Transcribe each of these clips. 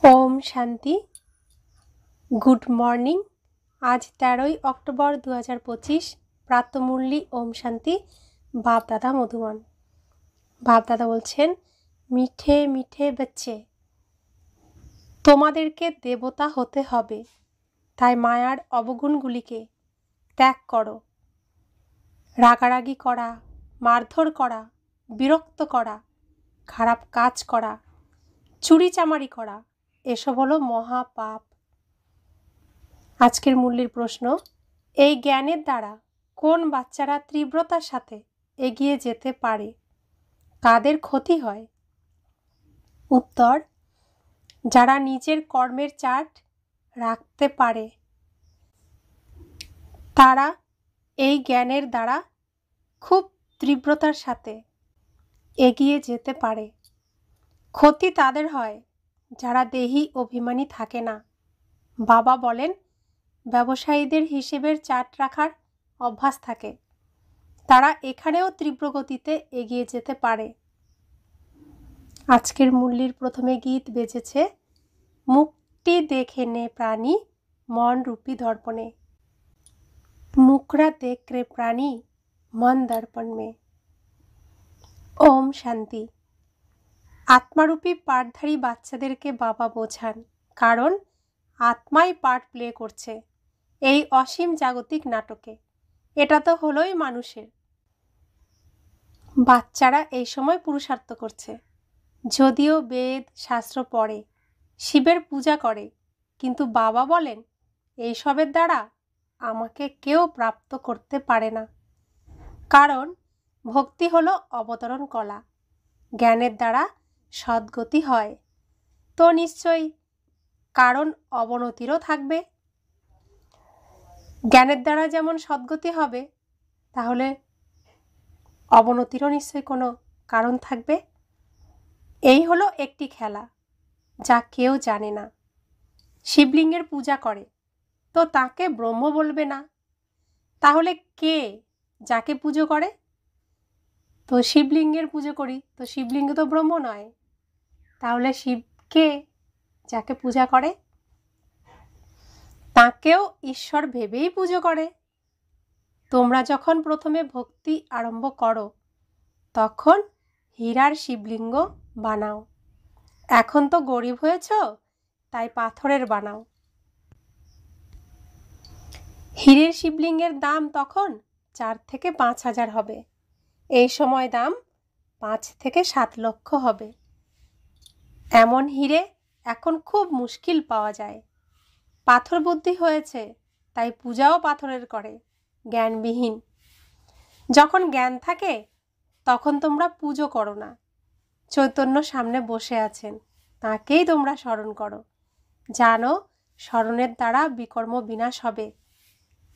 Om Shanti. Good morning. आज 13 October 2025 प्रातःमुरली Om Shanti. बाप दादा मधुबन। बाप दादा बोलছেন, মিঠে মিঠে बच्चे, তোমাদেরকে দেবতা হতে হবে, তাই মায়ার অবগুণগুলিকে ত্যাগ করো। রাগারাগি করা, মারধর করা, বিরক্ত করা, খারাপ কাজ করা, চুরিচামারি করা, এসব হলো মহাপাপ। আজকের মূল্যের প্রশ্ন, এই জ্ঞানের দ্বারা কোন বাচ্চারা তীব্রতার সাথে এগিয়ে যেতে পারে, কাদের ক্ষতি হয়? উত্তর, যারা নিজের কর্মের চার্ট রাখতে পারে তারা এই জ্ঞানের দ্বারা খুব তীব্রতার সাথে এগিয়ে যেতে পারে। ক্ষতি তাদের হয় যারা দেহি অভিমানী থাকে না। বাবা বলেন, ব্যবসায়ীদের হিসেবের চার্ট রাখার অভ্যাস থাকে, তারা এখানেও তীব্র গতিতে এগিয়ে যেতে পারে। আজকের মুরলির প্রথমে গীত বেজেছে, মুক্তি দেখে নে প্রাণী মন রূপী দর্পণে। মুখরা দেখ রে প্রাণী মন দর্পণ মে। ওম শান্তি। আত্মারূপী পাঠধারী বাচ্চাদেরকে বাবা বোঝান, কারণ আত্মাই পার্ট প্লে করছে এই অসীম জাগতিক নাটকে। এটা তো হলোই মানুষের। বাচ্চারা এই সময় পুরুষার্থ করছে, যদিও বেদ শাস্ত্র পড়ে, শিবের পূজা করে, কিন্তু বাবা বলেন এইসবের দ্বারা আমাকে কেউ প্রাপ্ত করতে পারে না, কারণ ভক্তি হলো অবতরণ কলা। জ্ঞানের দ্বারা সদ্গতি হয়, তো নিশ্চয়ই কারণ অবনতিরও থাকবে। জ্ঞানের দ্বারা যেমন সদ্গতি হবে, তাহলে অবনতিরও নিশ্চয়ই কোনো কারণ থাকবে। এই হলো একটি খেলা যা কেউ জানে না। শিবলিঙ্গের পূজা করে, তো তাকে ব্রহ্ম বলবে না, তাহলে কে যাকে পুজো করে? তো শিবলিঙ্গের পুজো করি, তো শিবলিঙ্গ তো ব্রহ্ম নয়, তাহলে শিব কে যাকে পূজা করে? তাকেও ঈশ্বর ভেবেই পুজো করে। তোমরা যখন প্রথমে ভক্তি আরম্ভ করো তখন হীরার শিবলিঙ্গ বানাও। এখন তো গরিব হয়েছ, তাই পাথরের বানাও। হীরের শিবলিঙ্গের দাম তখন 4 থেকে 5 হাজার হবে, এই সময় দাম 5 থেকে 7 লক্ষ হবে। এমন হীরে এখন খুব মুশকিল পাওয়া যায়। পাথর বুদ্ধি হয়েছে, তাই পূজাও পাথরের করে, জ্ঞানবিহীন। যখন জ্ঞান থাকে তখন তোমরা পুজো করো না। চৈতন্য সামনে বসে আছেন, তাকেই তোমরা স্মরণ করো। জানো স্মরণের দ্বারা বিকর্ম বিনাশ হবে।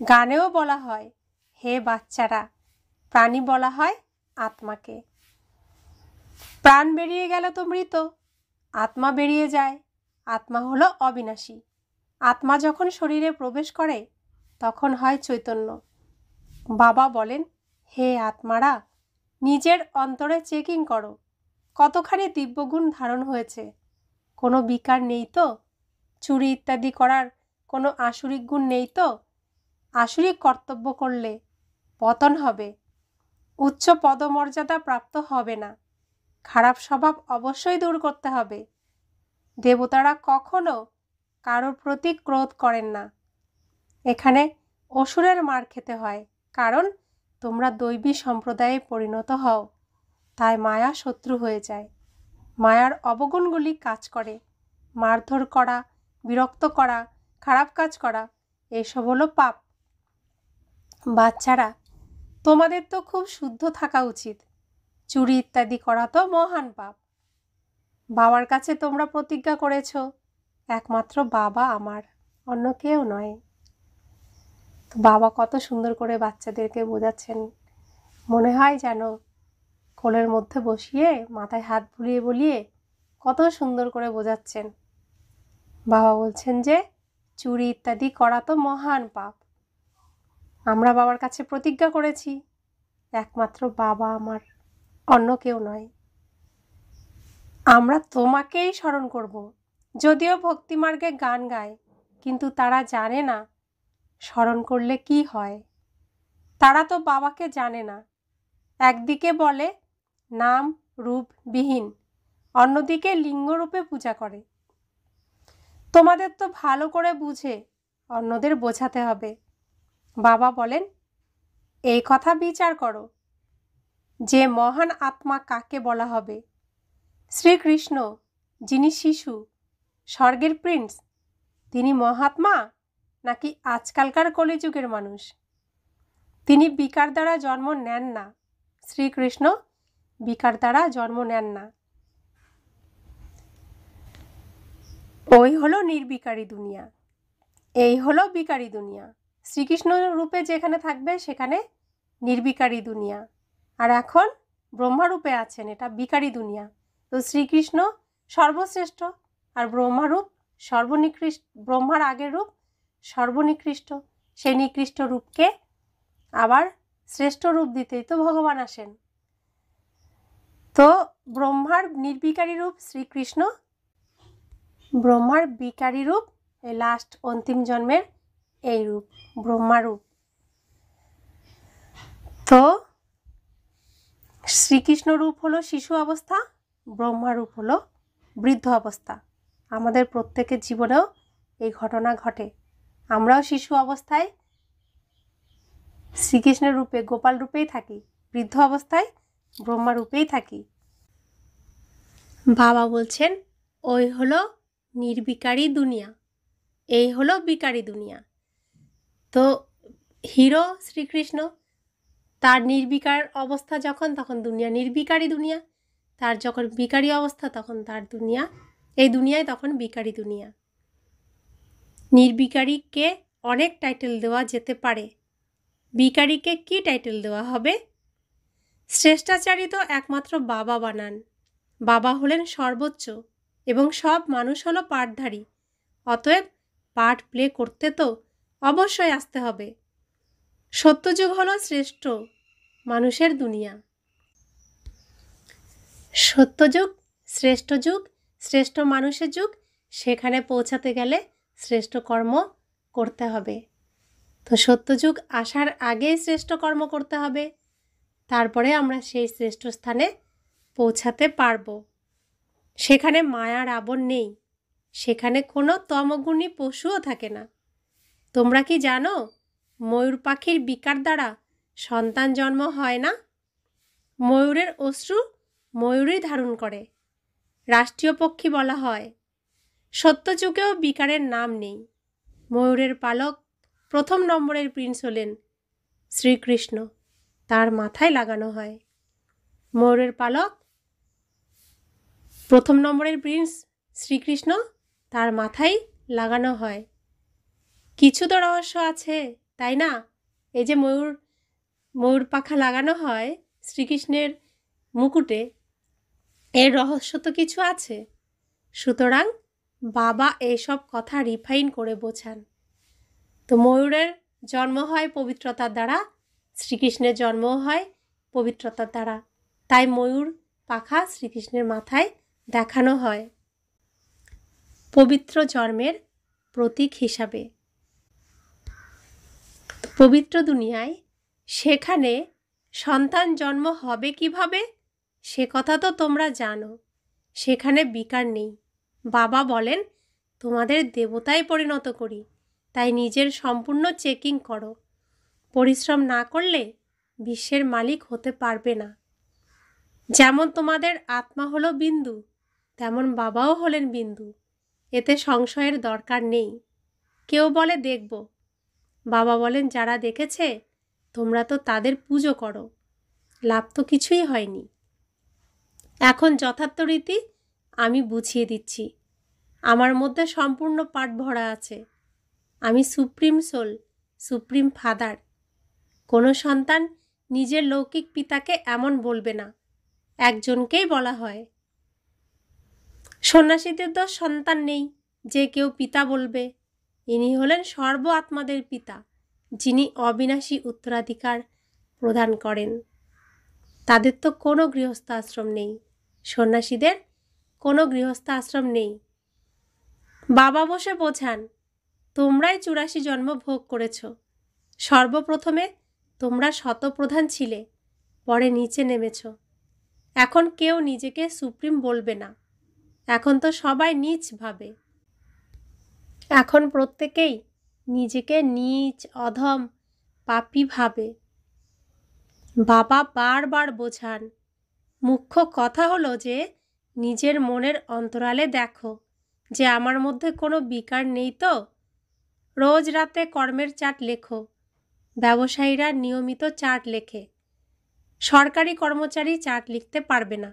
গানেও বলা হয়, হে বাচ্চারা, প্রাণী বলা হয় আত্মাকে। প্রাণ বেরিয়ে গেল তো মৃত, আত্মা বেরিয়ে যায়। আত্মা হলো অবিনাশী। আত্মা যখন শরীরে প্রবেশ করে তখন হয় চৈতন্য। বাবা বলেন, হে আত্মারা, নিজের অন্তরে চেকিং করো, কতখানি দিব্যগুণ ধারণ হয়েছে। কোনো বিকার নেই তো? চুরি ইত্যাদি করার কোনো আসুরিক গুণ নেই তো? আসুরিক কর্তব্য করলে পতন হবে, উচ্চ পদমর্যাদা প্রাপ্ত হবে না। খারাপ স্বভাব অবশ্যই দূর করতে হবে। দেবতারা কখনো কারোর প্রতি ক্রোধ করেন না। এখানে অসুরের মার খেতে হয়, কারণ তোমরা দৈবী সম্প্রদায়ে পরিণত হও, তাই মায়া শত্রু হয়ে যায়। মায়ার অবগুণগুলি কাজ করে, মারধর করা, বিরক্ত করা, খারাপ কাজ করা, এসব হলো পাপ। বাচ্চারা, তোমাদের তো খুব শুদ্ধ থাকা উচিত। চুরি ইত্যাদি করা তো মহান পাপ। বাবার কাছে তোমরা প্রতিজ্ঞা করেছ, একমাত্র বাবা আমার, অন্য কেউ নয়। তো বাবা কত সুন্দর করে বাচ্চাদেরকে বোঝাচ্ছেন, মনে হয় যেন কোলের মধ্যে বসিয়ে মাথায় হাত বুলিয়ে বুলিয়ে কত সুন্দর করে বোঝাচ্ছেন। বাবা বলছেন যে চুরি ইত্যাদি করা তো মহান পাপ। আমরা বাবার কাছে প্রতিজ্ঞা করেছি, একমাত্র বাবা আমার, অন্য কেউ নয়। আমরা তোমাকেই স্মরণ করব, যদিও ভক্তিমার্গে গান গায়, কিন্তু তারা জানে না স্মরণ করলে কি হয়। তারা তো বাবাকে জানে না। একদিকে বলে নাম রূপবিহীন, অন্যদিকে লিঙ্গরূপে পূজা করে। তোমাদের তো ভালো করে বুঝে অন্যদের বোঝাতে হবে। বাবা বলেন, এই কথা বিচার করো যে মহান আত্মা কাকে বলা হবে। শ্রীকৃষ্ণ, যিনি শিশু, স্বর্গের প্রিন্স, তিনি মহাত্মা নাকি আজকালকার কলিযুগের মানুষ? তিনি বিকার দ্বারা জন্ম নেন না। শ্রীকৃষ্ণ বিকার দ্বারা জন্ম নেন না। ওই হলো নির্বিকারী দুনিয়া, এই হলো বিকারী দুনিয়া। শ্রীকৃষ্ণ রূপে যেখানে থাকবে সেখানে নির্বিকারী দুনিয়া, আর এখন ব্রহ্মারূপে আছেন, এটা বিকারী দুনিয়া। তো শ্রীকৃষ্ণ সর্বশ্রেষ্ঠ, আর ব্রহ্মারূপ সর্বনিকৃষ্ট, ব্রহ্মার আগের রূপ সর্বনিকৃষ্ট। সেই নিকৃষ্ট রূপকে আবার শ্রেষ্ঠ রূপ দিতেই তো ভগবান আসেন। তো ব্রহ্মার নির্বিকারী রূপ শ্রীকৃষ্ণ, ব্রহ্মার বিকারী রূপ এই লাস্ট অন্তিম জন্মের এই রূপ ব্রহ্মারূপ। তো শ্রীকৃষ্ণ রূপ হলো শিশু অবস্থা, ব্রহ্মারূপ হলো বৃদ্ধ অবস্থা। আমাদের প্রত্যেকের জীবনেও এই ঘটনা ঘটে। আমরাও শিশু অবস্থায় শ্রীকৃষ্ণের রূপে গোপাল রূপেই থাকি, বৃদ্ধ অবস্থায় ব্রহ্মা রূপেই থাকি। বাবা বলছেন, ওই হলো নির্বিকারী দুনিয়া, এই হলো বিকারী দুনিয়া। তো হিরো শ্রীকৃষ্ণ, তার নির্বিকার অবস্থা যখন, তখন দুনিয়া নির্বিকারী দুনিয়া। তার যখন বিকারী অবস্থা, তখন তার দুনিয়া, এই দুনিয়ায় তখন বিকারী দুনিয়া। নির্বিকারীকে অনেক টাইটেল দেওয়া যেতে পারে, বিকারীকে কি টাইটেল দেওয়া হবে? শ্রেষ্টাচারী তো একমাত্র বাবা বানান। বাবা হলেন সর্বোচ্চ এবং সব মানুষ হলো পাঠধারী। অতএব পাঠ প্লে করতে তো অবশ্যই আসতে হবে। সত্যযুগ হলো শ্রেষ্ঠ মানুষের দুনিয়া। সত্যযুগ শ্রেষ্ঠ যুগ, শ্রেষ্ঠ মানুষের যুগ। সেখানে পৌঁছাতে গেলে শ্রেষ্ঠ কর্ম করতে হবে। তো সত্যযুগ আসার আগেই শ্রেষ্ঠ কর্ম করতে হবে, তারপরে আমরা সেই শ্রেষ্ঠ স্থানে পৌঁছাতে পারব। সেখানে মায়ার আবরণ নেই, সেখানে কোনো তমগুণী পশুও থাকে না। তোমরা কি জানো ময়ূর পাখির বিকার দ্বারা সন্তান জন্ম হয় না? ময়ূরের অশ্রু ময়ূরই ধারণ করে, রাষ্ট্রীয় পক্ষী বলা হয়। সত্যযুগেও বিকারের নাম নেই। ময়ূরের পালক প্রথম নম্বরের প্রিন্স হলেন শ্রীকৃষ্ণ, তার মাথায় লাগানো হয়। ময়ূরের পালক প্রথম নম্বরের প্রিন্স শ্রীকৃষ্ণ, তার মাথায় লাগানো হয়। কিছু তো রহস্য আছে, তাই না? এই যে ময়ূর পাখা লাগানো হয় শ্রীকৃষ্ণের মুকুটে, এর রহস্য তো কিছু আছে। সুতরাং বাবা এইসব কথা রিফাইন করে বোঝান। তো ময়ূরের জন্ম হয় পবিত্রতার দ্বারা, শ্রীকৃষ্ণের জন্মও হয় পবিত্রতার দ্বারা। তাই ময়ূর পাখা শ্রীকৃষ্ণের মাথায় দেখানো হয় পবিত্র জন্মের প্রতীক হিসাবে। পবিত্র দুনিয়ায় সেখানে সন্তান জন্ম হবে কিভাবে সে কথা তো তোমরা জানো। সেখানে বিকার নেই। বাবা বলেন, তোমাদের দেবতায় পরিণত করি, তাই নিজের সম্পূর্ণ চেকিং করো। পরিশ্রম না করলে বিশ্বের মালিক হতে পারবে না। যেমন তোমাদের আত্মা হলো বিন্দু, তেমন বাবাও হলেন বিন্দু। এতে সংশয়ের দরকার নেই। কেউ বলে দেখব, বাবা বলেন যারা দেখেছে তোমরা তো তাদের পুজো করো, লাভ তো কিছুই হয়নি। এখন যথার্থ রীতি আমি বুঝিয়ে দিচ্ছি। আমার মধ্যে সম্পূর্ণ পাঠ ভরা আছে। আমি সুপ্রিম সোল, সুপ্রিম ফাদার। কোনো সন্তান নিজের লৌকিক পিতাকে এমন বলবে না, একজনকেই বলা হয়। সন্ন্যাসীদের তো সন্তান নেই যে কেউ পিতা বলবে। ইনি হলেন সর্ব আত্মাদের পিতা, যিনি অবিনাশী উত্তরাধিকার প্রদান করেন। তাদের তো কোনো গৃহস্থ আশ্রম নেই, সন্ন্যাসীদের কোনো গৃহস্থ আশ্রম নেই। বাবা বসে বোঝান, তোমরাই 84 জন্ম ভোগ করেছ। সর্বপ্রথমে তোমরা শতপ্রধান ছিলে, পরে নিচে নেমেছ। এখন কেউ নিজেকে সুপ্রিম বলবে না, এখন তো সবাই নীচ ভাবে। এখন প্রত্যেকেই নিজেকে নীচ, অধম, পাপী ভাবে। বাবা বারবার বোঝান, মুখ্য কথা হলো যে নিজের মনের অন্তরালে দেখো যে আমার মধ্যে কোনো বিকার নেই তো। রোজ রাতে কর্মের চার্ট লেখো। ব্যবসায়ীরা নিয়মিত চার্ট লেখে, সরকারি কর্মচারী চার্ট লিখতে পারবে না,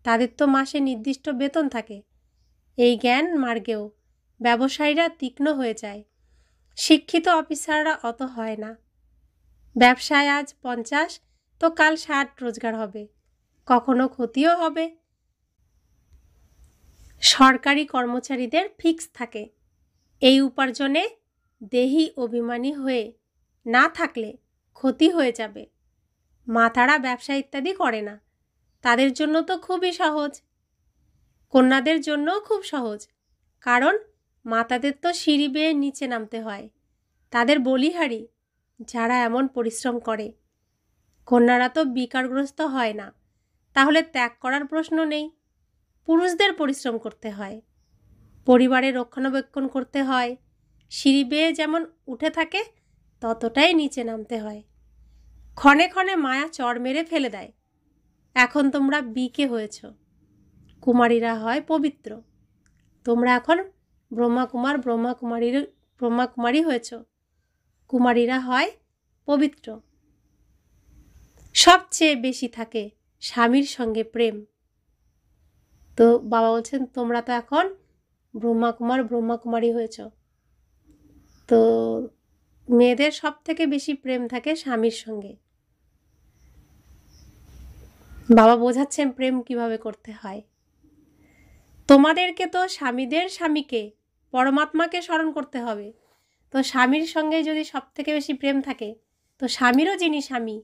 তাদের তো মাসে নির্দিষ্ট বেতন থাকে। এই জ্ঞান মার্গেও ব্যবসায়ীরা তীক্ষ্ণ হয়ে যায়, শিক্ষিত অফিসাররা অত হয় না। ব্যবসায় আজ 50 তো কাল 60 রোজগার হবে, কখনো ক্ষতিও হবে। সরকারি কর্মচারীদের ফিক্স থাকে। এই উপার্জনে দেহি অভিমানী হয়ে না থাকলে ক্ষতি হয়ে যাবে। মাতারা ব্যবসা ইত্যাদি করে না, তাদের জন্য তো খুবই সহজ। কন্যাদের জন্যও খুব সহজ, কারণ মাতাদের তো সিঁড়ি বেয়ে নিচে নামতে হয়, তাদের বলিহারি যারা এমন পরিশ্রম করে। কন্যারা তো বিকারগ্রস্ত হয় না, তাহলে ত্যাগ করার প্রশ্ন নেই। পুরুষদের পরিশ্রম করতে হয়, পরিবারের রক্ষণাবেক্ষণ করতে হয়। সিঁড়ি বেয়ে যেমন উঠে থাকে ততটাই নিচে নামতে হয়। ক্ষণে ক্ষণে মায়া চড় মেরে ফেলে দেয়। এখন তোমরা বিকে হয়েছ, কুমারীরা হয় পবিত্র। তোমরা এখন ব্রহ্মাকুমারী হয়েছ, কুমারীরা হয় পবিত্র। সবচেয়ে বেশি থাকে স্বামীর সঙ্গে প্রেম। তো বাবা বলছেন তোমরা তো এখন ব্রহ্মাকুমারী হয়েছ, তো মেয়েদের সব থেকে বেশি প্রেম থাকে স্বামীর সঙ্গে। বাবা বোঝাচ্ছেন প্রেম কিভাবে করতে হয়। তোমাদেরকে তো স্বামীদের স্বামীকে, পরমাত্মাকে স্মরণ করতে হবে। তো স্বামীর সঙ্গে যদি সব থেকে বেশি প্রেম থাকে, তো স্বামীরও যিনি স্বামী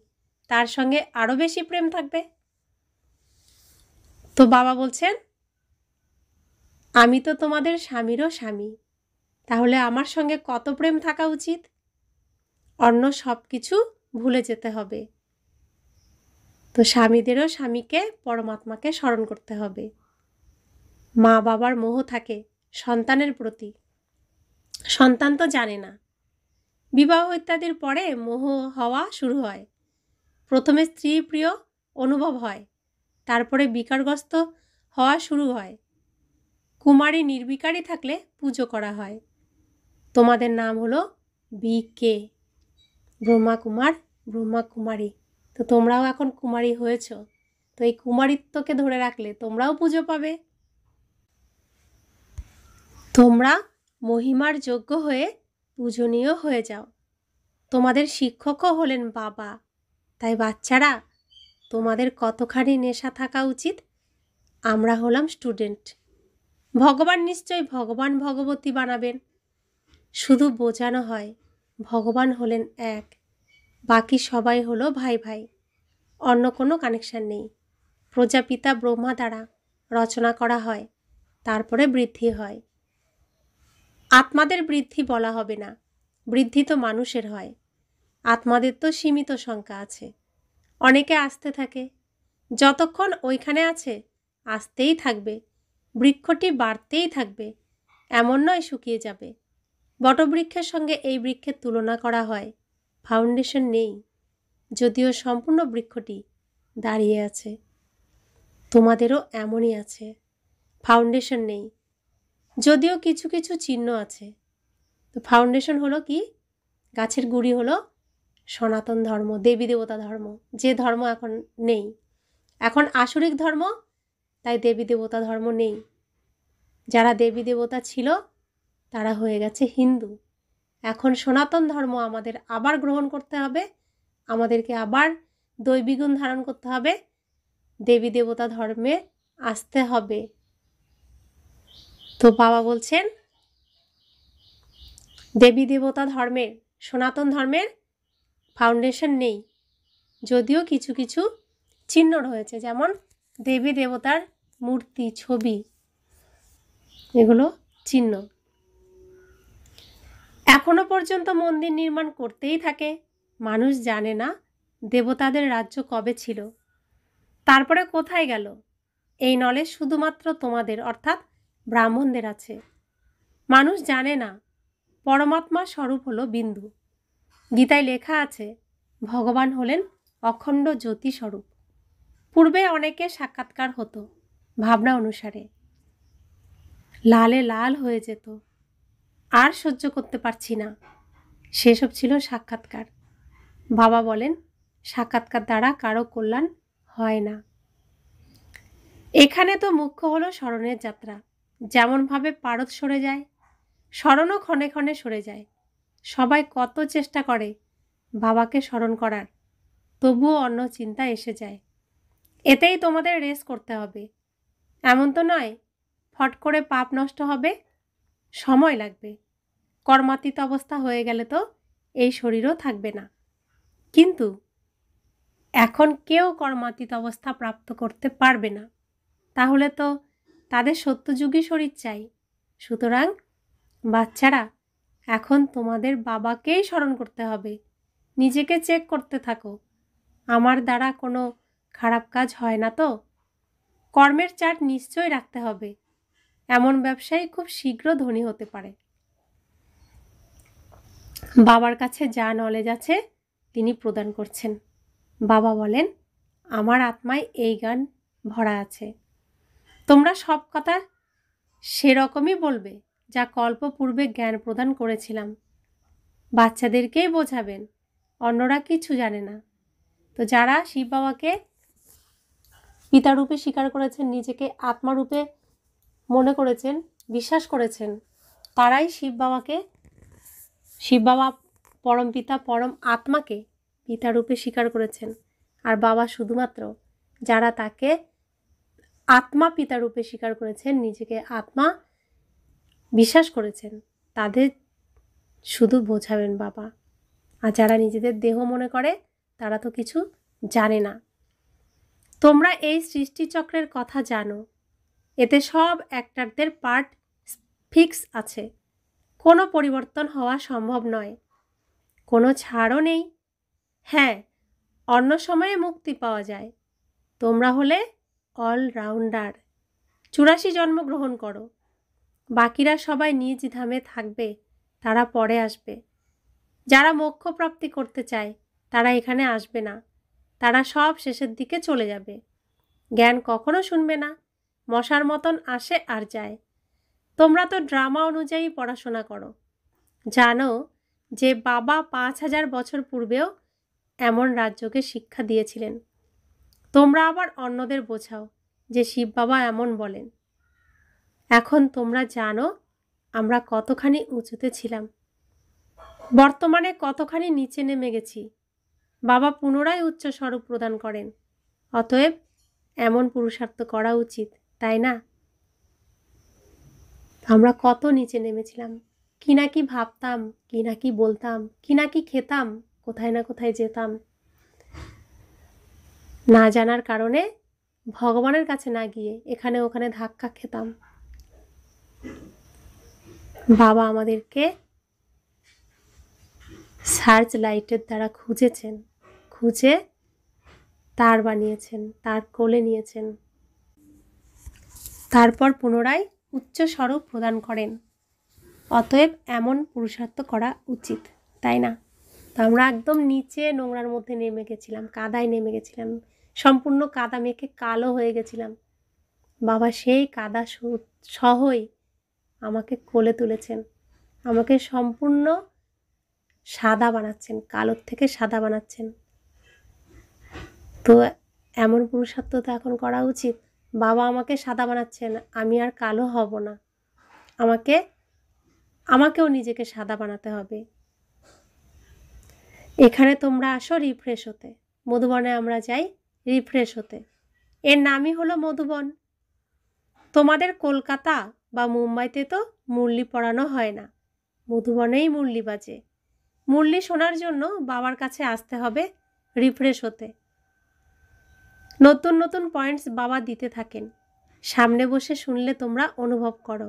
তার সঙ্গে আরও বেশি প্রেম থাকবে। তো বাবা বলছেন, আমি তো তোমাদের স্বামীরও স্বামী, তাহলে আমার সঙ্গে কত প্রেম থাকা উচিত। অন্য সব কিছু ভুলে যেতে হবে। তো স্বামীদেরও স্বামীকে, পরমাত্মাকে স্মরণ করতে হবে। মা বাবার মোহ থাকে সন্তানের প্রতি, সন্তান তো জানে না। বিবাহ ইত্যাদির পরে মোহ হওয়া শুরু হয়। প্রথমে স্ত্রী প্রিয় অনুভব হয়, তারপরে বিকারগ্রস্ত হওয়া শুরু হয়। কুমারী নির্বিকারী থাকলে পুজো করা হয়। তোমাদের নাম হলো বিকে, ব্রহ্মাকুমারী। তো তোমরাও এখন কুমারী হয়েছ, তো এই কুমারিত্বকে ধরে রাখলে তোমরাও পুজো পাবে। তোমরা মহিমার যোগ্য হয়ে পূজনীয় হয়ে যাও। তোমাদের শিক্ষকও হলেন বাবা। তাই বাচ্চারা, তোমাদের কতখানি নেশা থাকা উচিত। আমরা হলাম স্টুডেন্ট, ভগবান নিশ্চয়ই ভগবান ভগবতী বানাবেন। শুধু বোঝানো হয় ভগবান হলেন এক, বাকি সবাই হলো ভাই ভাই, অন্য কোনো কানেকশান নেই। প্রজাপিতা ব্রহ্মা দ্বারা রচনা করা হয়, তারপরে বৃদ্ধি হয়। আত্মাদের বৃদ্ধি বলা হবে না, বৃদ্ধি তো মানুষের হয়। আত্মাদের তো সীমিত সংখ্যা আছে, অনেকে আসতে থাকে। যতক্ষণ ওইখানে আছে আসতেই থাকবে, বৃক্ষটি বাড়তেই থাকবে, এমন নয় শুকিয়ে যাবে। বটবৃক্ষের সঙ্গে এই বৃক্ষের তুলনা করা হয়, ফাউন্ডেশন নেই, যদিও সম্পূর্ণ বৃক্ষটি দাঁড়িয়ে আছে। তোমাদেরও এমনই আছে, ফাউন্ডেশন নেই, যদিও কিছু কিছু চিহ্ন আছে। তো ফাউন্ডেশন হলো কি? গাছের গুঁড়ি হলো সনাতন ধর্ম, দেবী দেবতা ধর্ম, যে ধর্ম এখন নেই। এখন আসরিক ধর্ম, তাই দেবী দেবতা ধর্ম নেই। যারা দেবী দেবতা ছিল তারা হয়ে গেছে হিন্দু। এখন সনাতন ধর্ম আমাদের আবার গ্রহণ করতে হবে, আমাদেরকে আবার দৈবিগুণ ধারণ করতে হবে, দেবী দেবতা ধর্মে আসতে হবে। তো বাবা বলছেন দেবী দেবতা ধর্মের, সনাতন ধর্মের ফাউন্ডেশন নেই, যদিও কিছু কিছু চিহ্ন রয়েছে, যেমন দেবী দেবতার মূর্তি, ছবি, এগুলো চিহ্ন। এখনো পর্যন্ত মন্দির নির্মাণ করতেই থাকে। মানুষ জানে না দেবতাদের রাজ্য কবে ছিল, তারপরে কোথায় গেল। এই নলেজ শুধুমাত্র তোমাদের অর্থাৎ ব্রাহ্মণদের আছে। মানুষ জানে না পরমাত্মার স্বরূপ হলো বিন্দু। গীতায় লেখা আছে ভগবান হলেন অখণ্ড জ্যোতি স্বরূপ। পূর্বে অনেকের সাক্ষাৎকার হতো ভাবনা অনুসারে, লালে লাল হয়ে যেত, আর সহ্য করতে পারছি না, সেসব ছিল সাক্ষাৎকার। বাবা বলেন সাক্ষাৎকার দ্বারা কারো কল্যাণ হয় না। এখানে তো মুখ্য হলো স্মরণের যাত্রা। যেমনভাবে পারদ সরে যায়, স্মরণও ক্ষণে ক্ষণে সরে যায়। সবাই কত চেষ্টা করে বাবাকে স্মরণ করার, তবুও অন্য চিন্তা এসে যায়। এতেই তোমাদের রেস করতে হবে। এমন তো নয় ফট করে পাপ নষ্ট হবে, সময় লাগবে। কর্মাতীত অবস্থা হয়ে গেলে তো এই শরীরও থাকবে না। কিন্তু এখন কেউ কর্মাতীত অবস্থা প্রাপ্ত করতে পারবে না, তাহলে তো তাদের সত্যযুগী শরীর চাই। সুতরাং বাচ্চারা, এখন তোমাদের বাবাকেই স্মরণ করতে হবে। নিজেকে চেক করতে থাকো, আমার দ্বারা কোনো খারাপ কাজ হয় না তো। কর্মের চার্ট নিশ্চয়ই রাখতে হবে। এমন ব্যবসায়ী খুব শীঘ্র ধনী হতে পারে। বাবার কাছে যা নলেজ আছে তিনি প্রদান করছেন। বাবা বলেন আমার আত্মায় এই জ্ঞান ভরা আছে। তোমরা সব কথা সেরকমই বলবে যা কল্প পূর্বে জ্ঞান প্রদান করেছিলাম। বাচ্চাদেরকেই বোঝাবেন, অন্যরা কিছু জানে না। তো যারা শিব বাবাকে পিতারূপে স্বীকার করেছেন, নিজেকে আত্মারূপে মনে করেছেন, বিশ্বাস করেছেন, তারাই শিব বাবা পরম পিতা পরম আত্মাকে পিতারূপে স্বীকার করেছেন। আর বাবা শুধুমাত্র যারা তাকে আত্মা পিতারূপে স্বীকার করেছেন, নিজেকে আত্মা বিশ্বাস করেছেন, তাদের শুধু বোঝাবেন বাবা। আর যারা নিজেদের দেহ মনে করে তারা তো কিছু জানে না। তোমরা এই সৃষ্টিচক্রের কথা জানো, এতে সব অ্যাক্টরদের পার্ট ফিক্স আছে, কোনো পরিবর্তন হওয়া সম্ভব নয়, কোনো ছাড়ও নেই। হ্যাঁ, অন্য সময়ে মুক্তি পাওয়া যায়। তোমরা হলে অলরাউন্ডার। 84 জন্মগ্রহণ করো। বাকিরা সবাই নিজ ধামে থাকবে, তারা পরে আসবে। যারা মোক্ষ প্রাপ্তি করতে চায় তারা এখানে আসবে না, তারা সব শেষের দিকে চলে যাবে। জ্ঞান কখনো শুনবে না, মশার মতন আসে আর যায়। তোমরা তো ড্রামা অনুযায়ী পড়াশোনা করো, জানো যে বাবা 5000 বছর পূর্বেও এমন রাজ্যকে শিক্ষা দিয়েছিলেন। তোমরা আবার অন্যদের বোঝাও যে শিব বাবা এমন বলেন। এখন তোমরা জানো আমরা কতখানি উঁচুতে ছিলাম, বর্তমানে কতখানি নিচে নেমে গেছি। বাবা পুনরায় উচ্চ স্বরূপ প্রদান করেন। অতএব এমন পুরুষার্থ করা উচিত, তাই না? আমরা কত নিচে নেমেছিলাম, কি না কি ভাবতাম, কি না কি বলতাম, কি না কি খেতাম, কোথায় না কোথায় যেতাম। না জানার কারণে ভগবানের কাছে না গিয়ে এখানে ওখানে ধাক্কা খেতাম। বাবা আমাদেরকে সার্চ লাইটের দ্বারা খুঁজেছেন, খুঁজে তার বানিয়েছেন, তার কোলে নিয়েছেন, তারপর পুনরায় উচ্চ স্বরূপ প্রদান করেন। অতএব এমন পুরুষার্থ করা উচিত, তাই না? তো আমরা একদম নিচে নোংরার মধ্যে নেমে গেছিলাম, কাদায় নেমে গেছিলাম, সম্পূর্ণ কাদা মেখে কালো হয়ে গেছিলাম। বাবা সেই কাদা সহই আমাকে কোলে তুলেছেন, আমাকে সম্পূর্ণ সাদা বানাচ্ছেন, কালোর থেকে সাদা বানাচ্ছেন। তো এমন পুরুষার্থ তো এখন করা উচিত। বাবা আমাকে সাদা বানাচ্ছেন, আমি আর কালো হব না, আমাকেও নিজেকে সাদা বানাতে হবে। এখানে তোমরা আসো রিফ্রেশ হতে, মধুবনে আমরা যাই রিফ্রেশ হতে। এর নামই হলো মধুবন। তোমাদের কলকাতা বা মুম্বাইতে তো মুরলি পড়ানো হয় না, মধুবনেই মুরলি বাজে। মুরলি শোনার জন্য বাবার কাছে আসতে হবে রিফ্রেশ হতে। নতুন নতুন পয়েন্টস বাবা দিতে থাকেন, সামনে বসে শুনলে তোমরা অনুভব করো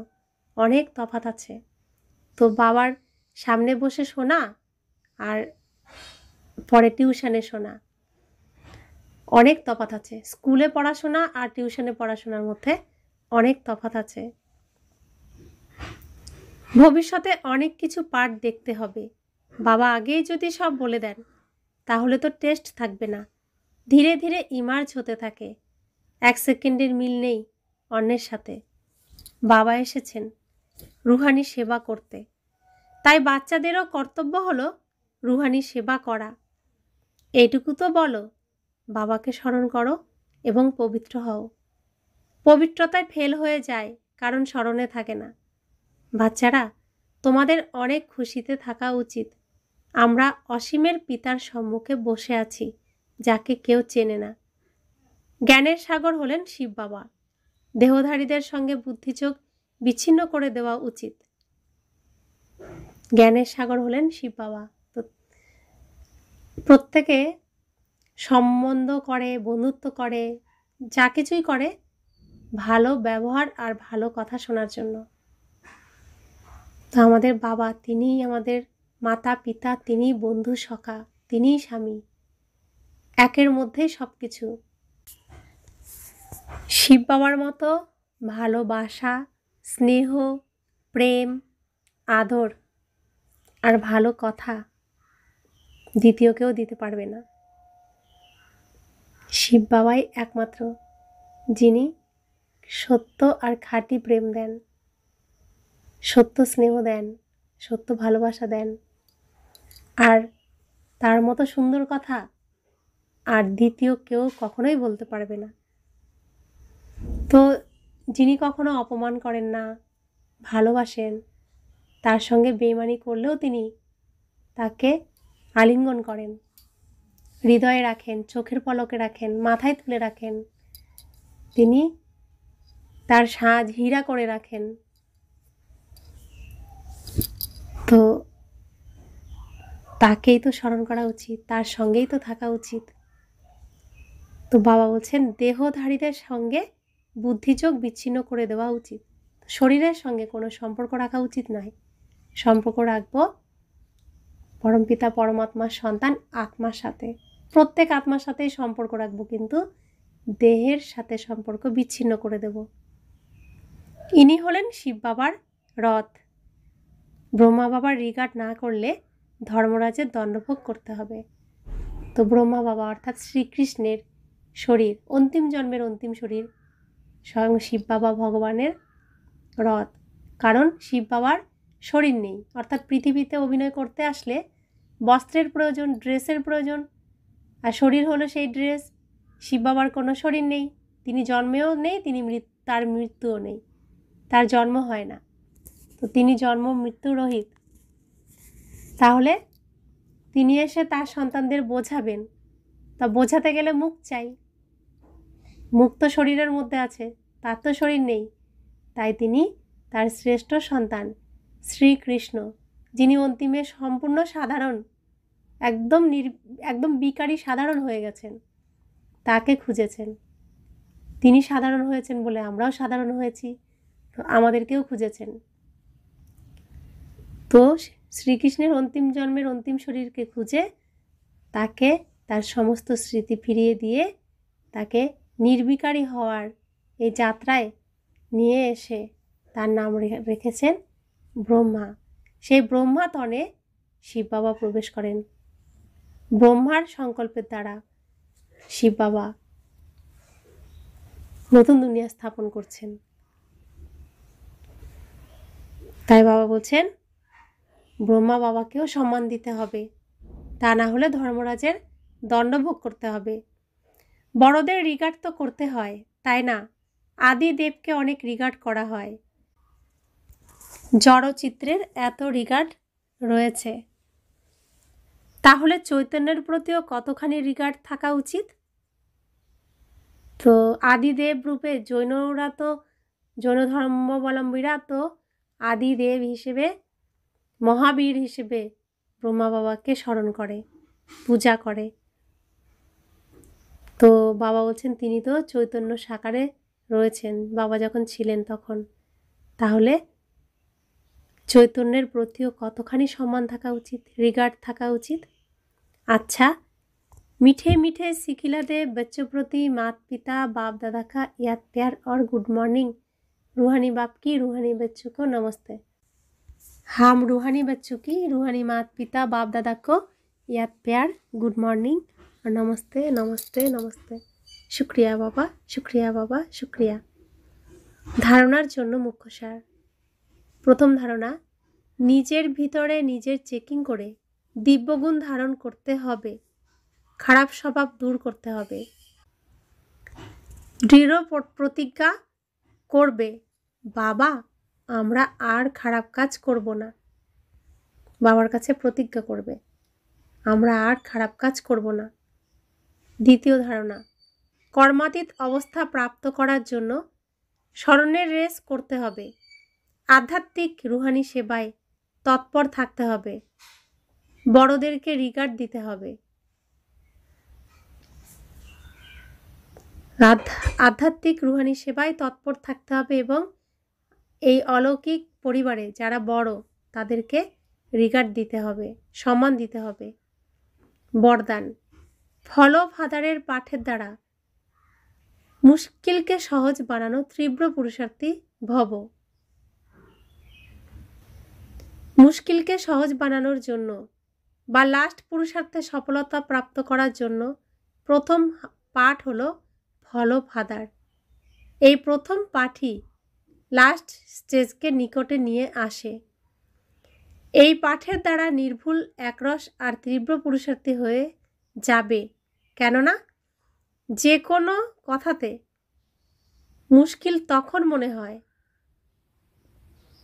অনেক তফাৎ আছে। তো বাবার সামনে বসে শোনা আর পরে টিউশনে শোনা, অনেক তফাৎ আছে। স্কুলে পড়াশোনা আর টিউশনে পড়াশোনার মধ্যে অনেক তফাৎ আছে। ভবিষ্যতে অনেক কিছু পাঠ দেখতে হবে। বাবা আগেই যদি সব বলে দেন তাহলে তো টেস্ট থাকবে না। ধীরে ধীরে ইমার্জ হতে থাকে। 1 সেকেন্ডের মিল নেই অন্যের সাথে। বাবা এসেছেন রুহানি সেবা করতে, তাই বাচ্চাদেরও কর্তব্য হলো রুহানি সেবা করা। এইটুকু তো বলো, বাবাকে স্মরণ করো এবং পবিত্র হও। পবিত্রতায় ফেল হয়ে যায় কারণ স্মরণে থাকে না। বাচ্চারা, তোমাদের অনেক খুশিতে থাকা উচিত। আমরা অসীমের পিতার সম্মুখে বসে আছি, যাকে কেউ চেনে না। জ্ঞানের সাগর হলেন শিব বাবা। দেহধারীদের সঙ্গে বুদ্ধিযোগ বিচ্ছিন্ন করে দেওয়া উচিত। জ্ঞানের সাগর হলেন শিব বাবা। তো প্রত্যেকে সম্বন্ধ করে, বন্ধুত্ব করে, যা কিছুই করে ভালো ব্যবহার আর ভালো কথা শোনার জন্য। তো আমাদের বাবা, তিনিই আমাদের মাতা পিতা, তিনিই বন্ধু সখা, তিনিই স্বামী, একের মধ্যেই সব কিছু। শিব বাবার মতো ভালোবাসা, স্নেহ, প্রেম, আদর আর ভালো কথা দ্বিতীয় কেউ দিতে পারবে না। শিব বাবাই একমাত্র যিনি সত্য আর খাঁটি প্রেম দেন, সত্য স্নেহ দেন, সত্য ভালোবাসা দেন। আর তার মতো সুন্দর কথা আর দ্বিতীয় কেউ কখনোই বলতে পারবে না। তো যিনি কখনো অপমান করেন না, ভালোবাসেন, তার সঙ্গে বেইমানি করলেও তিনি তাকে আলিঙ্গন করেন, হৃদয়ে রাখেন, চোখের পলকে রাখেন, মাথায় তুলে রাখেন, তিনি তার সাজ হীরা করে রাখেন। তো তাকেই তো স্মরণ করা উচিত, তার সঙ্গেই তো থাকা উচিত। তো বাবা বলছেন দেহধারীদের সঙ্গে বুদ্ধিযোগ বিচ্ছিন্ন করে দেওয়া উচিত। শরীরের সঙ্গে কোনো সম্পর্ক রাখা উচিত নয়। সম্পর্ক রাখবো পরমপিতা পরমাত্মার সন্তান আত্মার সাথে। প্রত্যেক আত্মার সাথেই সম্পর্ক রাখবো, কিন্তু দেহের সাথে সম্পর্ক বিচ্ছিন্ন করে দেব। ইনি হলেন শিব বাবার রথ। ব্রহ্মা বাবার রিগার্ড না করলে ধর্মরাজের দণ্ডভোগ করতে হবে। তো ব্রহ্মা বাবা অর্থাৎ শ্রীকৃষ্ণের শরীর, অন্তিম জন্মের অন্তিম শরীর স্বয়ং শিব বাবা ভগবানের রথ। কারণ শিব বাবার শরীর নেই, অর্থাৎ পৃথিবীতে অভিনয় করতে আসলে বস্ত্রের প্রয়োজন, ড্রেসের প্রয়োজন, আর শরীর হলো সেই ড্রেস। শিব বাবার কোনো শরীর নেই, তিনি জন্মেও নেই, তিনি তার মৃত্যুও নেই, তার জন্ম হয় না। তো তিনি জন্ম মৃত্যু রহিত। তাহলে তিনি এসে তার সন্তানদের বোঝাবেন, তা বোঝাতে গেলে মুখ চাই। মুখ তো শরীরের মধ্যে আছে, তার তো শরীর নেই। তাই তিনি তার শ্রেষ্ঠ সন্তান শ্রীকৃষ্ণ, যিনি অন্তিমে সম্পূর্ণ সাধারণ, একদম বিকারী সাধারণ হয়ে গেছেন, তাকে খুঁজেছেন। তিনি সাধারণ হয়েছেন বলে আমরাও সাধারণ হয়েছি, তো আমাদেরকেও খুঁজেছেন। তো শ্রীকৃষ্ণের অন্তিম জন্মের অন্তিম শরীরকে খুঁজে তাকে তার সমস্ত স্মৃতি ফিরিয়ে দিয়ে তাকে নির্বিকারী হওয়ার এই যাত্রায় নিয়ে এসে তার নাম রেখেছেন ব্রহ্মা। সেই ব্রহ্মা তনে শিব বাবা প্রবেশ করেন। ব্রহ্মার সংকল্পের দ্বারা শিব বাবা নতুন দুনিয়া স্থাপন করছেন। তাই বাবা বলছেন ব্রহ্মা বাবাকেও সম্মান দিতে হবে, তা না হলে ধর্মরাজের দণ্ডভোগ করতে হবে। বড়দের রিগার্ড তো করতে হয়, তাই না? আদি দেবকে অনেক রিগার্ড করা হয়, জড়চিত্রের এত রিগার্ড রয়েছে, তাহলে চৈতন্যের প্রতিও কতখানি রিগার্ড থাকা উচিত। তো আদিদেব রূপে জৈনরা তো, জৈন ধর্মাবলম্বীরা তো আদিদেব হিসেবে, মহাবীর হিসেবে ব্রহ্মা বাবাকে স্মরণ করে, পূজা করে। তো বাবা বলছেন তিনি তো চৈতন্য সাকারে রয়েছেন বাবা যখন ছিলেন তখন, তাহলে চৈতন্যের প্রতিও কতখানি সম্মান থাকা উচিত, রিগার্ড থাকা উচিত। अच्छा, मीठे मीठे सिखिला दे बच्चों प्रति माता पिता बाप दादा का याद प्यार और गुड मॉर्निंग। रूहानी बाप की रूहानी बच्चों को नमस्ते। हम रूहानी बच्चों की रूहानी माता पिता बाप दादा को याद प्यार, गुड मॉर्निंग और नमस्ते नमस्ते नमस्ते। शुक्रिया बाबा, शुक्रिया बाबा, शुक्रिया। धारणार जन्य मुख्य सार। प्रथम धारणा, निजेर भितरे निजेर चेकिंग करे दिव्यगुण धारण करते हबे, খারাপ স্বভাব দূর করতে হবে। দৃঢ় প্রতিজ্ঞা করবে, বাবা আমরা আর খারাপ কাজ করব না। বাবার কাছে প্রতিজ্ঞা করবে, আমরা আর খারাপ কাজ করব না। দ্বিতীয় ধারণা, কর্মাতীত অবস্থা প্রাপ্ত করার জন্য স্মরণের রেস করতে হবে, আধ্যাত্মিক রুহানি সেবায় তৎপর থাকতে হবে, বড়দেরকে রিগার্ড দিতে হবে। আধ্যাত্মিক রুহানি সেবায় তৎপর থাকতে হবে এবং এই অলৌকিক পরিবারে যারা বড় তাদেরকে রিগার্ড দিতে হবে, সম্মান দিতে হবে। বরদান, ফলো ফাদারের পাঠের দ্বারা মুশকিলকে সহজ বানানো তীব্র পুরুষার্থী ভব। মুশকিলকে সহজ বানানোর জন্য বা লাস্ট পুরুষার্থে সফলতা প্রাপ্ত করার জন্য প্রথম পাঠ হলো ফলো ফাদার। এই প্রথম পাঠই লাস্ট স্টেজকে নিকটে নিয়ে আসে। এই পাঠের দ্বারা নির্ভুল একরস আর তীব্র পুরুষার্থী হয়ে যাবে, কেননা যে কোনো কথাতে মুশকিল তখন মনে হয়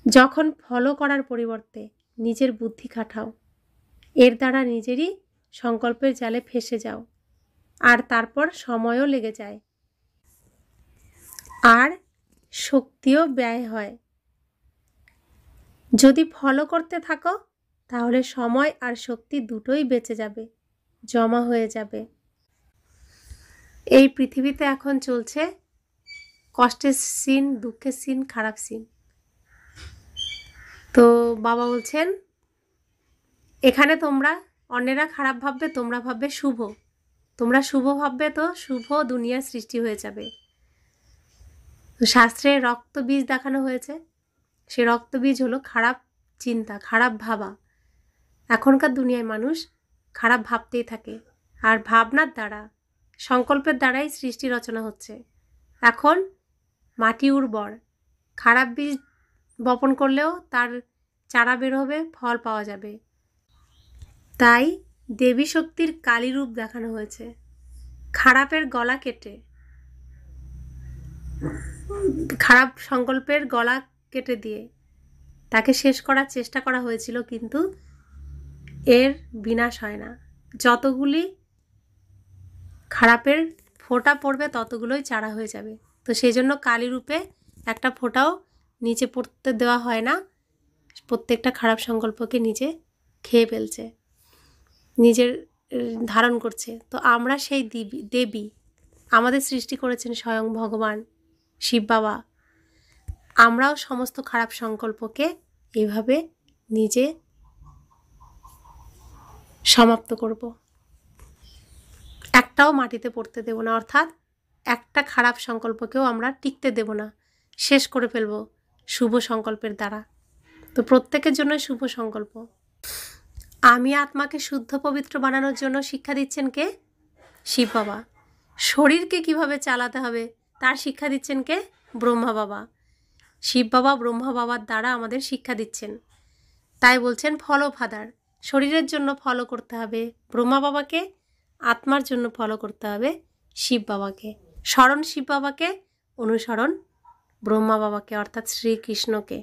যখন ফলো করার পরিবর্তে নিজের বুদ্ধি খাটাও। এর দ্বারা নিজেরই সংকল্পের জালে ফেসে যাও আর তারপর সময়ও লেগে যায় আর শক্তিও ব্যয় হয়। যদি ফলো করতে থাকো তাহলে সময় আর শক্তি দুটোই বেঁচে যাবে, জমা হয়ে যাবে। এই পৃথিবীতে এখন চলছে কষ্টের সিন, দুঃখের সিন, খারাপ সিন। তো বাবা বলছেন এখানে তোমরা অন্যেরা খারাপ ভাববে, তোমরা ভাববে শুভ। তোমরা শুভ ভাববে তো শুভ দুনিয়ার সৃষ্টি হয়ে যাবে। তো শাস্ত্রে রক্তবীজ দেখানো হয়েছে, সে রক্তবীজ হলো খারাপ চিন্তা, খারাপ ভাবা। এখনকার দুনিয়ায় মানুষ খারাপ ভাবতেই থাকে আর ভাবনার দ্বারা, সংকল্পের দ্বারাই সৃষ্টি রচনা হচ্ছে। এখন মাটি উর্বর, খারাপ বীজ বপন করলেও তার চারা বের হবে, ফল পাওয়া যাবে। তাই দেবী শক্তির কালী রূপ দেখানো হয়েছে, খারাপের গলা কেটে, খারাপ সংকল্পের গলা কেটে দিয়ে তাকে শেষ করার চেষ্টা করা হয়েছিল, কিন্তু এর বিনাশ হয় না। যতগুলি খারাপের ফোঁটা পড়বে ততগুলোই চারা হয়ে যাবে। তো সেই জন্য কালী রূপে একটা ফোঁটাও নিচে পড়তে দেওয়া হয় না, প্রত্যেকটা খারাপ সংকল্পকে নিজে খেয়ে ফেলছে, নিজের ধারণ করছে। তো আমরা সেই দেবী, আমাদের সৃষ্টি করেছেন স্বয়ং ভগবান শিব বাবা। আমরাও সমস্ত খারাপ সংকল্পকে এইভাবে নিজে সমাপ্ত করব, একটাও মাটিতে পড়তে দেব না। অর্থাৎ একটা খারাপ সংকল্পকেও আমরা টিকতে দেব না, শেষ করে ফেলব শুভ সংকল্পের দ্বারা। তো প্রত্যেকের জন্য শুভ সংকল্প। আমি আত্মাকে শুদ্ধ পবিত্র বানানোর জন্য শিক্ষা দিচ্ছেন কে? শিব বাবা। শরীরকে কিভাবে চালাতে হবে তার শিক্ষা দিচ্ছেন কে? ব্রহ্মা বাবা। শিব বাবা ব্রহ্মা বাবার দ্বারা আমাদের শিক্ষা দিচ্ছেন। তাই বলছেন ফলো ফাদার। শরীরের জন্য ফলো করতে হবে ব্রহ্মা বাবাকে, আত্মার জন্য ফলো করতে হবে শিব বাবাকে। স্মরণ শিব বাবাকে, অনুসরণ ব্রহ্মা বাবাকে অর্থাৎ শ্রীকৃষ্ণকে।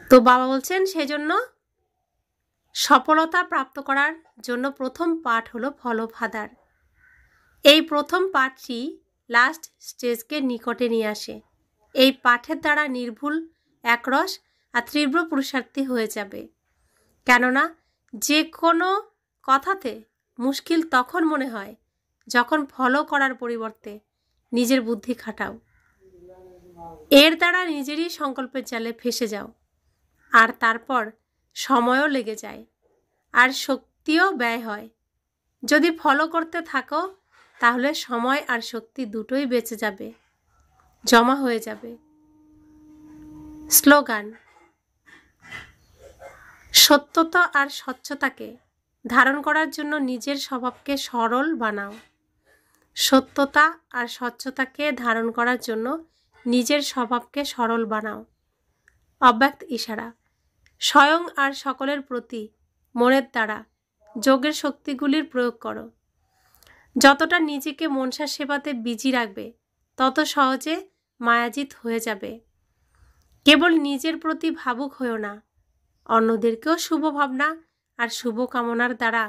তো বাবা বলছেন সেজন্য সফলতা প্রাপ্ত করার জন্য প্রথম পাঠ হলো ফলো ফাদার। এই প্রথম পাঠটি লাস্ট স্টেজকে নিকটে নিয়ে আসে। এই পাঠের দ্বারা নির্ভুল একরস আর তীব্র পুরুষার্থী হয়ে যাবে, কেননা যে কোনো কথাতে মুশকিল তখন মনে হয় যখন ফলো করার পরিবর্তে নিজের বুদ্ধি খাটাও। এর দ্বারা নিজেরই সংকল্পের জালে ফেসে যাও আর তারপর সময়ও লেগে যায় আর শক্তিও ব্যয় হয়। যদি ফলো করতে থাকো তাহলে সময় আর শক্তি দুটোই বেঁচে যাবে, জমা হয়ে যাবে। স্লোগান: সত্যতা আর স্বচ্ছতাকে ধারণ করার জন্য নিজের স্বভাবকে সরল বানাও। সত্যতা আর স্বচ্ছতাকে ধারণ করার জন্য নিজের স্বভাবকে সরল বানাও। অব্যক্ত ইশারা: স্বয়ং আর সকলের প্রতি মনের দ্বারা যোগের শক্তিগুলির প্রয়োগ করো। যতটা নিজেকে মনসা সেবাতে বিজি রাখবে তত সহজে মায়াজিত হয়ে যাবে। কেবল নিজের প্রতি ভাবুক হয়েও না, অন্যদেরকেও শুভ ভাবনা আর শুভ কামনার দ্বারা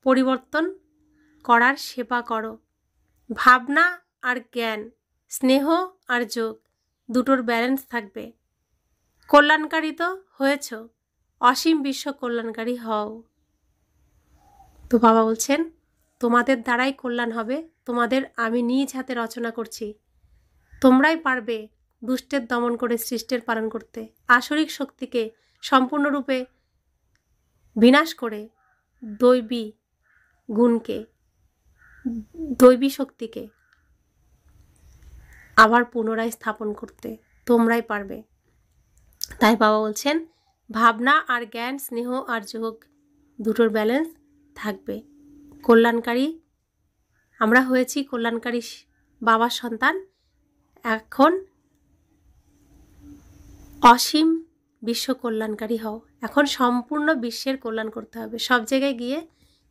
পরিবর্তন করার সেবা করো। ভাবনা আর জ্ঞান, স্নেহ আর যোগ দুটোর ব্যালেন্স থাকবে। কল্যাণকারী তো হয়েছ, অসীম বিশ্ব কল্যাণকারী হও। তো বাবা বলছেন, তোমাদের দ্বারাই কল্যাণ হবে। তোমাদের আমি নিজ হাতে রচনা করছি। তোমরাই পারবে দুষ্টের দমন করে সৃষ্টের পালন করতে, আসরিক শক্তিকে সম্পূর্ণরূপে বিনাশ করে দৈবী গুণকে, দৈবী শক্তিকে আবার পুনরায় স্থাপন করতে তোমরাই পারবে। তাই বাবা বলছেন, ভাবনা আর জ্ঞান, স্নেহ আর যোগ দুটোর ব্যালেন্স থাকবে। কল্যাণকারী আমরা হয়েছি, কল্যাণকারী বাবার সন্তান। এখন অসীম বিশ্ব কল্যাণকারী হও। এখন সম্পূর্ণ বিশ্বের কল্যাণ করতে হবে। সব জায়গায় গিয়ে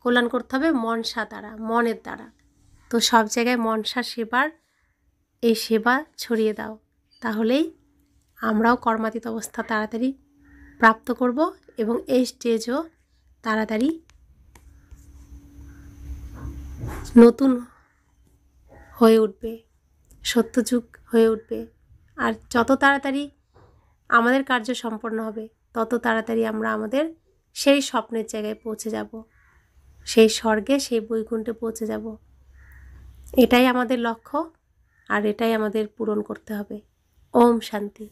কল্যাণ করতে হবে মনসা দ্বারা, মনের দ্বারা। তো সব জায়গায় মনসা সেবার এই সেবা ছড়িয়ে দাও, তাহলেই আমরাও কর্মাতীত অবস্থা তাড়াতাড়ি প্রাপ্ত করব এবং এই স্টেজও তাড়াতাড়ি নতুন হয়ে উঠবে, সত্যযুগ হয়ে উঠবে। আর যত তাড়াতাড়ি আমাদের কার্য সম্পন্ন হবে তত তাড়াতাড়ি আমরা আমাদের সেই স্বপ্নের জায়গায় পৌঁছে যাব, সেই স্বর্গে, সেই বৈকুণ্ঠে পৌঁছে যাব। এটাই আমাদের লক্ষ্য আর এটাই আমাদের পূরণ করতে হবে। ওম শান্তি।